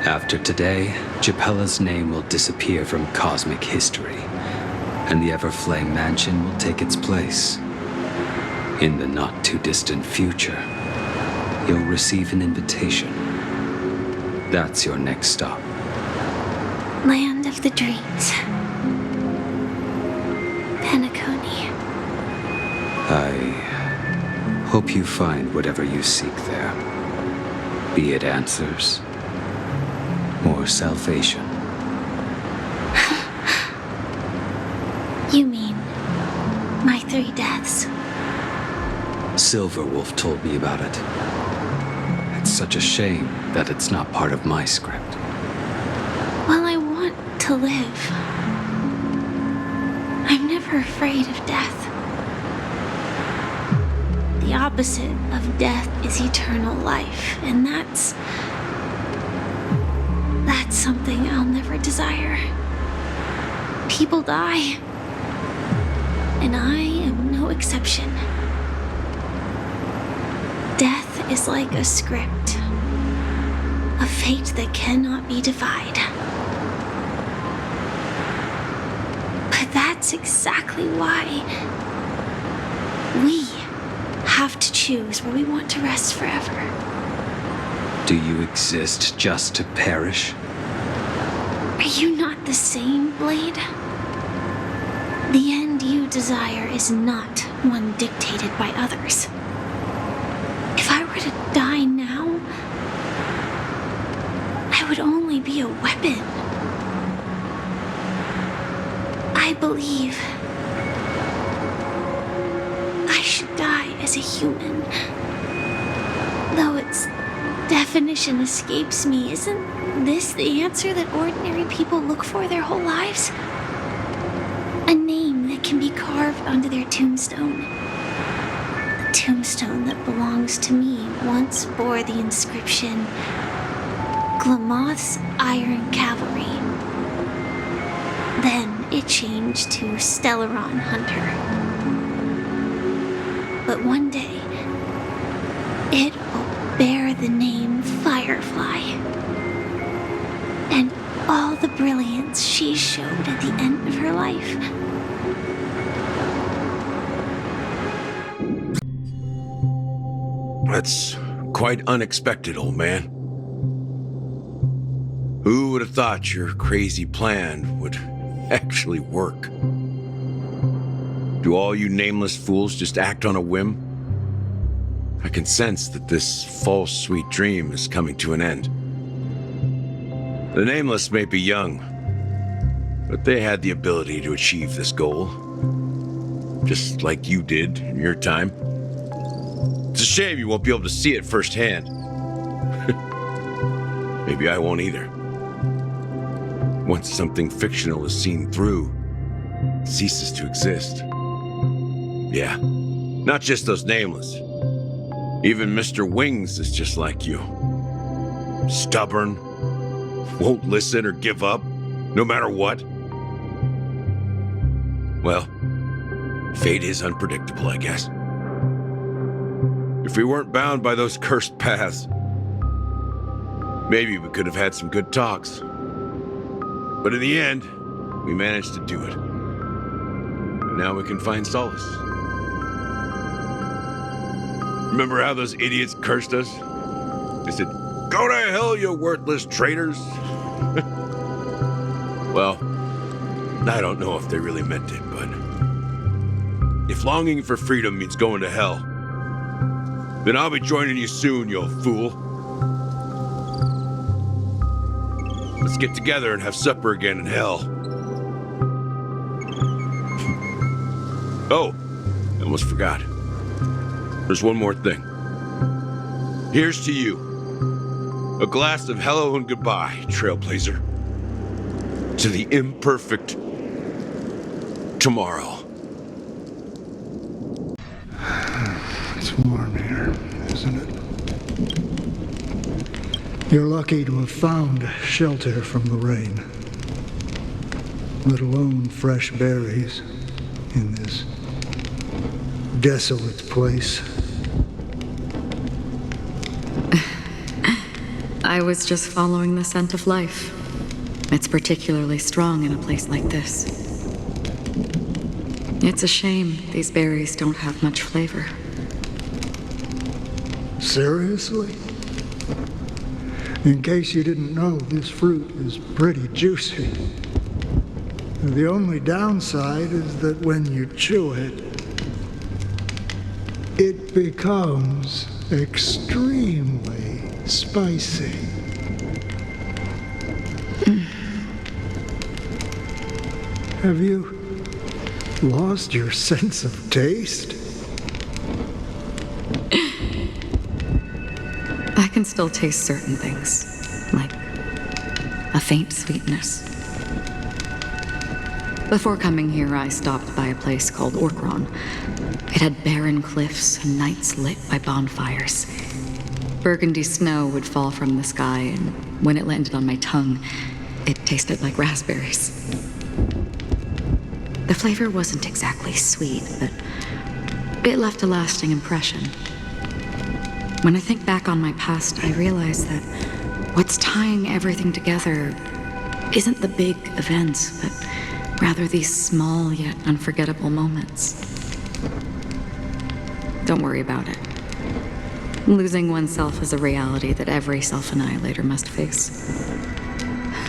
After today, Japella's name will disappear from cosmic history, and the Everflame Mansion will take its place. In the not-too-distant future, you'll receive an invitation. That's your next stop. Land of the Dreams. Penacony. I hope you find whatever you seek there. Be it answers or salvation. You mean my 3 deaths? Silverwolf told me about it. It's such a shame that it's not part of my script. Well, I want to live. I'm never afraid of death. The opposite of death is eternal life, and that's something I'll never desire. People die, and I am no exception. Death is like a script, a fate that cannot be defied. But that's exactly why we have to choose where we want to rest forever. Do you exist just to perish? Are you not the same, Blade? The end you desire is not one dictated by others. If I were to die now, I would only be a weapon. I believe I should die as a human. Though its definition escapes me, isn't this the answer that ordinary people look for their whole lives? A name that can be carved onto their tombstone. The tombstone that belongs to me once bore the inscription, Glamoth's Iron Cavalry. Then it changed to Stellaron Hunter. But one day, it will bear the name Firefly. And all the brilliance she showed at the end of her life. That's quite unexpected, old man. Who would have thought your crazy plan would actually work? Do all you nameless fools just act on a whim? I can sense that this false sweet dream is coming to an end. The nameless may be young, but they had the ability to achieve this goal. Just like you did in your time. It's a shame you won't be able to see it firsthand. Maybe I won't either. Once something fictional is seen through, it ceases to exist. Yeah, not just those nameless. Even Mr. Wings is just like you. Stubborn, won't listen or give up, no matter what. Well, fate is unpredictable, I guess. If we weren't bound by those cursed paths, maybe we could have had some good talks. But in the end, we managed to do it. And now we can find solace. Remember how those idiots cursed us? They said, "Go to hell, you worthless traitors." Well, I don't know if they really meant it, but if longing for freedom means going to hell, then I'll be joining you soon, you old fool. Let's get together and have supper again in hell. Oh, I almost forgot. There's one more thing. Here's to you. A glass of hello and goodbye, Trailblazer. To the imperfect tomorrow. It's warm here, isn't it? You're lucky to have found shelter from the rain, let alone fresh berries in this desolate place. I was just following the scent of life. It's particularly strong in a place like this. It's a shame these berries don't have much flavor. Seriously? In case you didn't know, this fruit is pretty juicy. The only downside is that when you chew it, it becomes extremely spicy. Have you lost your sense of taste? I can still taste certain things, like a faint sweetness. Before coming here, I stopped by a place called Orkron. It had barren cliffs and nights lit by bonfires. Burgundy snow would fall from the sky, and when it landed on my tongue, it tasted like raspberries. The flavor wasn't exactly sweet, but it left a lasting impression. When I think back on my past, I realize that what's tying everything together isn't the big events, but rather these small yet unforgettable moments. Don't worry about it. Losing oneself is a reality that every self-annihilator must face.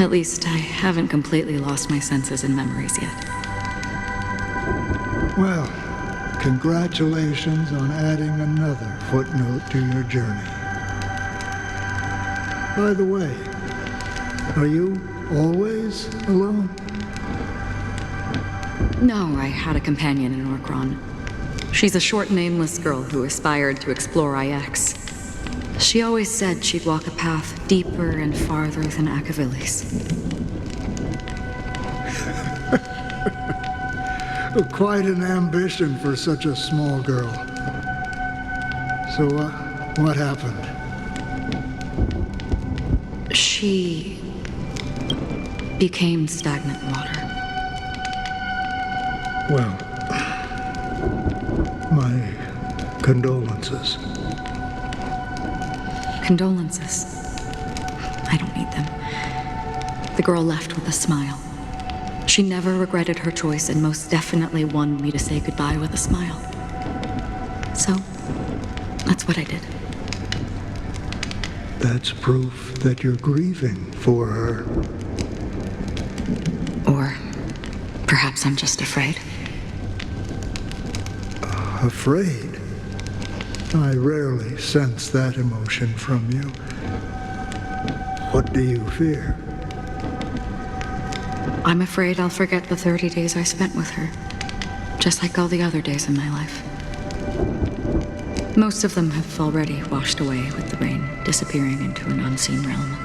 At least I haven't completely lost my senses and memories yet. Well, congratulations on adding another footnote to your journey. By the way, are you always alone? No, I had a companion in Orkron. She's a short, nameless girl who aspired to explore IX. She always said she'd walk a path deeper and farther than Akavilis. Quite an ambition for such a small girl. So, what happened? She became stagnant water. Well, my condolences. Condolences. I don't need them. The girl left with a smile. She never regretted her choice and most definitely wanted me to say goodbye with a smile. So, that's what I did. That's proof that you're grieving for her. Or perhaps I'm just afraid. Afraid? I rarely sense that emotion from you. What do you fear? I'm afraid I'll forget the 30 days I spent with her, just like all the other days in my life. Most of them have already washed away with the rain, disappearing into an unseen realm.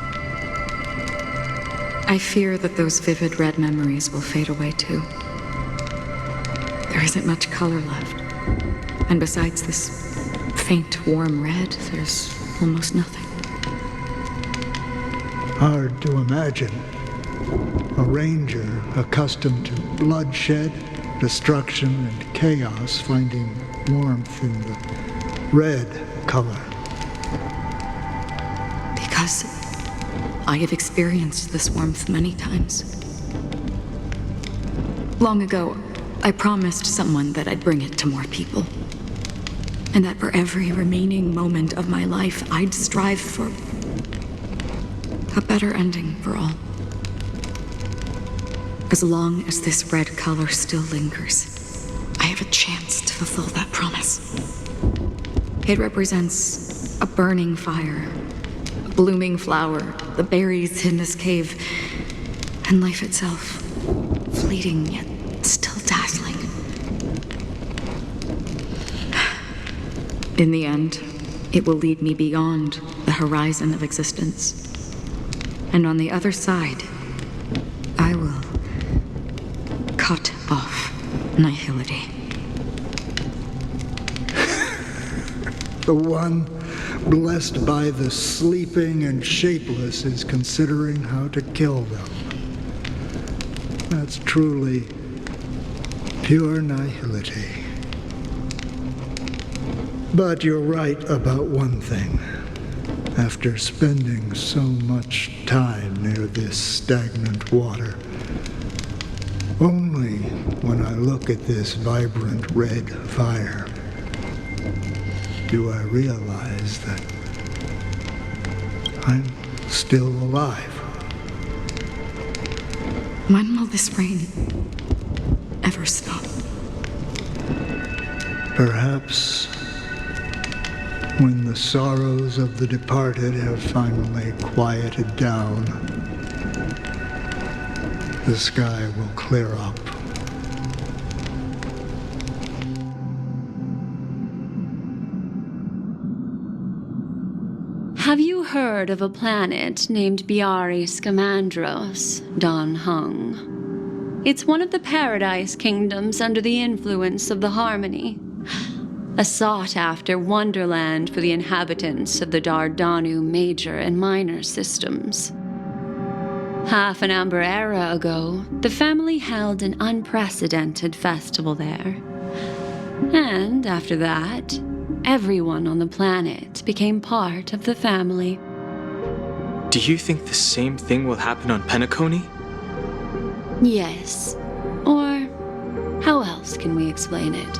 I fear that those vivid red memories will fade away too. There isn't much color left, and besides this faint, warm red, there's almost nothing. Hard to imagine. A ranger accustomed to bloodshed, destruction, and chaos finding warmth in the red color. Because I have experienced this warmth many times. Long ago, I promised someone that I'd bring it to more people. And that for every remaining moment of my life, I'd strive for a better ending for all. As long as this red color still lingers, I have a chance to fulfill that promise. It represents a burning fire, a blooming flower, the berries in this cave, and life itself, fleeting yet still dazzling. In the end, it will lead me beyond the horizon of existence. And on the other side, I will cut off nihility. The one blessed by the sleeping and shapeless is considering how to kill them. That's truly pure nihility. But you're right about one thing. after spending so much time near this stagnant water. Only when I look at this vibrant red fire do I realize that I'm still alive. When will this rain ever stop? Perhaps when the sorrows of the departed have finally quieted down, the sky will clear up. Have you heard of a planet named Biari Scamandros, Don Hung? It's one of the Paradise Kingdoms under the influence of the Harmony. A sought-after wonderland for the inhabitants of the Dardanu major and minor systems. Half an Amber era ago, the family held an unprecedented festival there. And after that, everyone on the planet became part of the family. Do you think the same thing will happen on Penacony? Yes. Or how else can we explain it?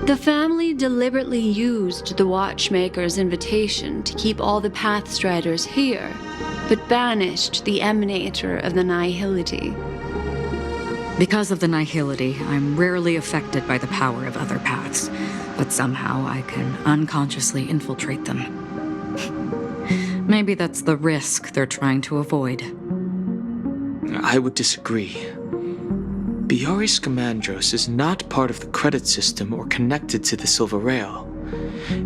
The family deliberately used the Watchmaker's invitation to keep all the Pathstriders here, but banished the Emanator of the Nihility. Because of the Nihility, I'm rarely affected by the power of other paths, but somehow I can unconsciously infiltrate them. Maybe that's the risk they're trying to avoid. I would disagree. Biari Scamandros is not part of the credit system or connected to the Silver Rail.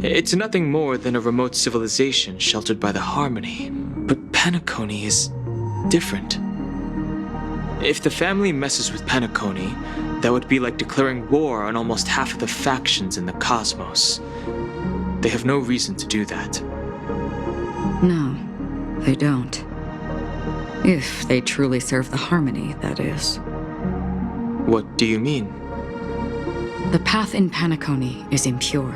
It's nothing more than a remote civilization sheltered by the Harmony. But Penacony is different. If the family messes with Penacony, that would be like declaring war on almost half of the factions in the cosmos. They have no reason to do that. No, they don't. If they truly serve the Harmony, that is. What do you mean? The path in Penacony is impure.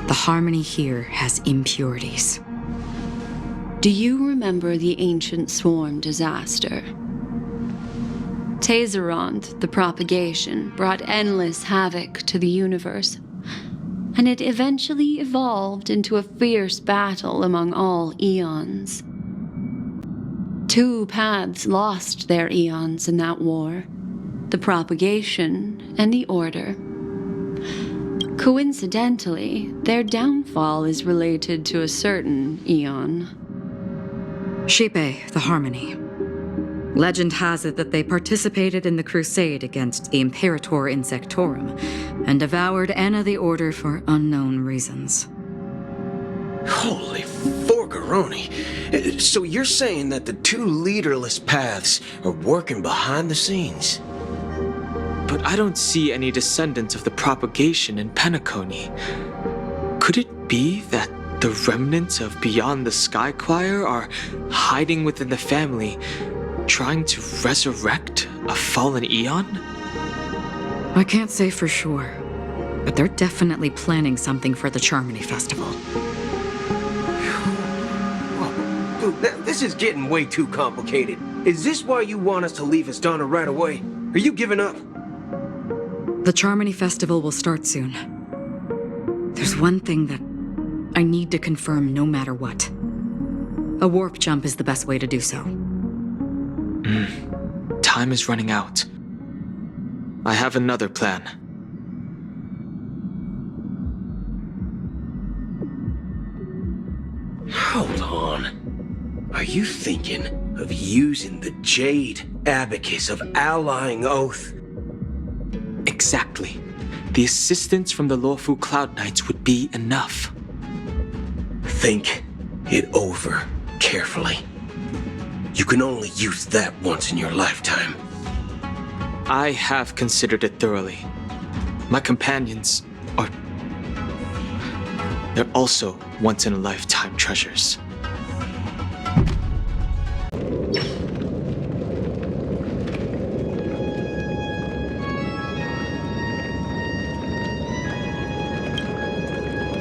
The Harmony here has impurities. Do you remember the Ancient Swarm disaster? Tazeront, the propagation, brought endless havoc to the universe, and it eventually evolved into a fierce battle among all eons. 2 paths lost their eons in that war, the propagation and the order. Coincidentally, their downfall is related to a certain eon. Shipe, the Harmony. Legend has it that they participated in the crusade against the Imperator Insectorum and devoured Anna the Order for unknown reasons. Holy forgaroni. So you're saying that the 2 leaderless paths are working behind the scenes? But I don't see any descendants of the propagation in Penacony. Could it be that the remnants of Beyond the Sky Choir are hiding within the family, trying to resurrect a fallen eon? I can't say for sure, but they're definitely planning something for the Charmony Festival. Whoa, dude, this is getting way too complicated. Is this why you want us to leave Astana right away? Are you giving up? The Charmony Festival will start soon. There's one thing that I need to confirm no matter what. A warp jump is the best way to do so. Time is running out. I have another plan. Hold on. Are you thinking of using the Jade Abacus of Allying Oath? Exactly. The assistance from the Lawful Cloud Knights would be enough. Think it over carefully. You can only use that once in your lifetime. I have considered it thoroughly. My companions are... they're also once-in-a-lifetime treasures.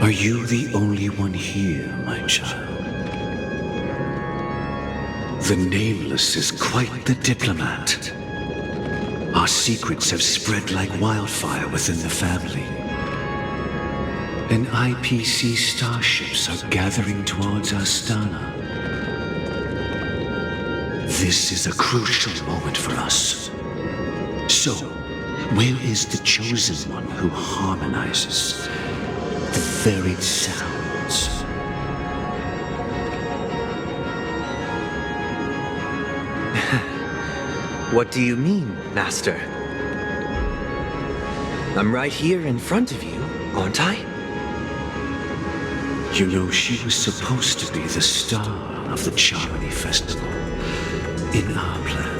Are you the only one here, my child? The Nameless is quite the diplomat. Our secrets have spread like wildfire within the family. And IPC starships are gathering towards Astana. This is a crucial moment for us. So, where is the chosen one who harmonizes the varied sounds? What do you mean, Master? I'm right here in front of you, aren't I? You know, she was supposed to be the star of the Charmony Festival in our plan.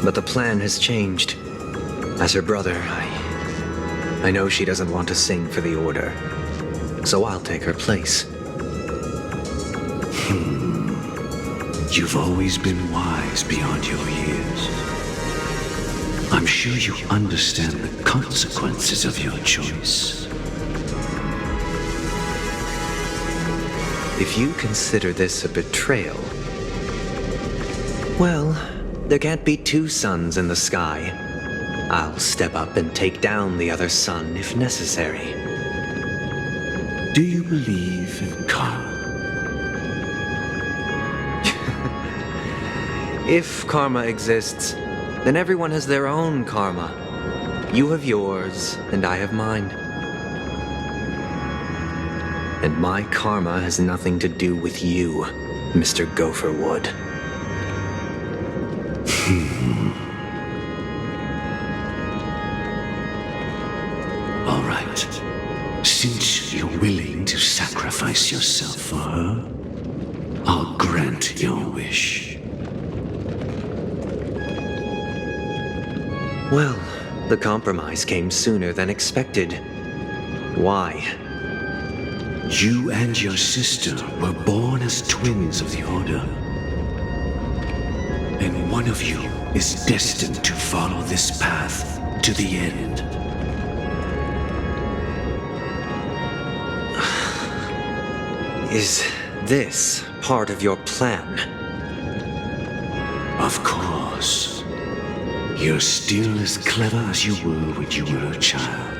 But the plan has changed. As her brother, I know she doesn't want to sing for the Order. So I'll take her place. You've always been wise beyond your years. I'm sure you understand the consequences of your choice. If you consider this a betrayal, well, there can't be two suns in the sky. I'll step up and take down the other sun if necessary. Do you believe in karma? If karma exists, then everyone has their own karma. You have yours, and I have mine. And my karma has nothing to do with you, Mr. Gopherwood. All right. Since you're willing to sacrifice yourself for her, I'll grant your wish. Well, the compromise came sooner than expected. Why? You and your sister were born as twins of the Order. And one of you is destined to follow this path to the end. Is this part of your plan? Of course. You're still as clever as you were when you were a child.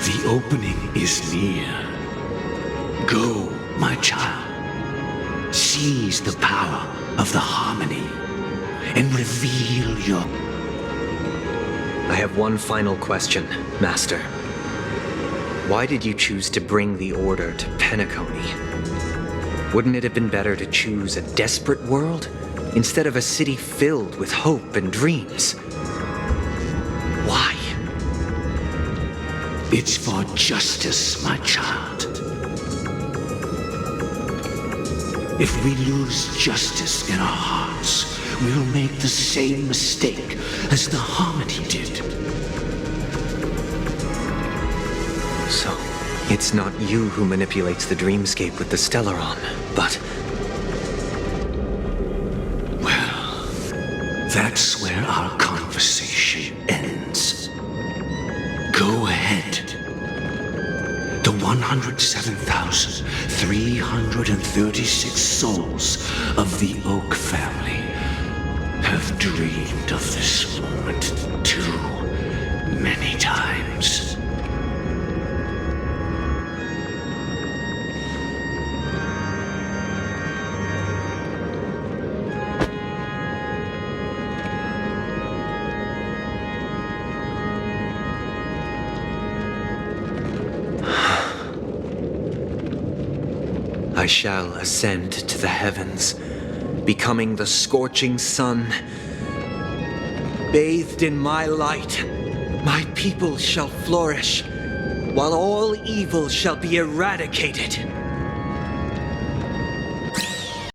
The opening is near. Go, my child. Seize the power of the harmony and reveal your... I have one final question, Master. Why did you choose to bring the Order to Penacony? Wouldn't it have been better to choose a desperate world instead of a city filled with hope and dreams? Why? It's for justice, my child. If we lose justice in our hearts, we'll make the same mistake as the Harmony did. So, it's not you who manipulates the dreamscape with the Stellaron, but... Well, that's where our conversation ends. Go ahead. The 107,336 souls of the Oak family have dreamed of this moment too many times. I shall ascend to the heavens, becoming the scorching sun. Bathed in my light, my people shall flourish, while all evil shall be eradicated.